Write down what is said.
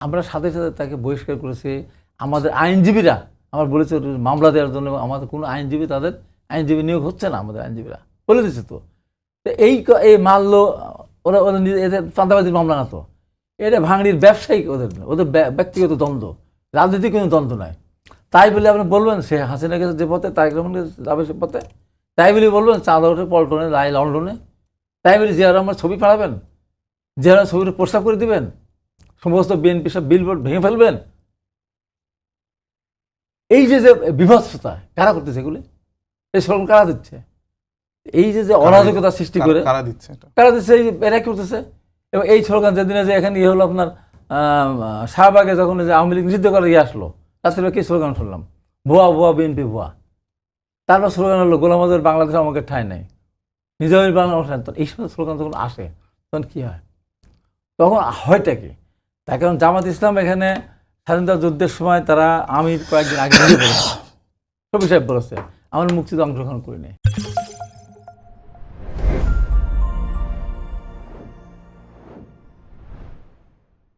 আমরা সাথে সাথে তাকে বহিষ্কার করেছি। আমাদের আইনজীবীরা আমার বলেছে মামলা দেওয়ার জন্য আমাদের কোনো আইনজীবী তাদের আইনজীবী নিয়োগ হচ্ছে না, আমাদের আইনজীবীরা বলে দিচ্ছে। তো এই মারলো ওরা, এদের চাঁদাবাজির মামলা না, তো এটা ভাঙড়ির ব্যবসায়িক, ওদের ব্যক্তিগত দ্বন্দ্ব, রাজনৈতিক কোনো দ্বন্দ্ব নয়। তাই বলে আপনি বলবেন সে হাসিনা গেছে যে পথে, তারেক রহমান যাবে সে পথে, তাই বলে বলবেন চাঁদা ওঠে পল্টনে, লন্ডনে, তাই বলে জিয়া রহমান ছবি পাঠাবেন, জিয়া রহমান ছবিটা প্রস্তাব করে দিবেন, সমস্ত বিএনপি সব বিলবোর্ড ভেঙে ফেলবেন। এই যে বিভৎসতা কারা করতেছে, এগুলি এই স্লোগান কারা দিচ্ছে, এই যে অরাজকতা সৃষ্টি করে কারা দিচ্ছে, এই এরা করতেছে। এবং এই স্লোগান যেদিনে যে এখানে হলো আপনার শাহবাগে যখন যে আওয়ামী লীগ নিষিদ্ধ করে আসলো, তাছাড়া কি স্লোগান শুনলাম, ভুয়া ভুয়া বিএনপি ভুয়া। তারপর স্লোগান হলো গোলাম আজমের বাংলাদেশে আমাকে ঠাঁই নাই, নিজামের বাংলাদেশ। এই সমস্ত স্লোগান যখন আসে তখন কী হয়, তখন হয়টা কি? তার কারণ জামাত ইসলাম এখানে স্বাধীনতা যুদ্ধের সময় তারা, আমি কয়েকদিন আগে সবই সাহেব বলেছে, আমরা মুক্তিতে অংশগ্রহণ করিনি।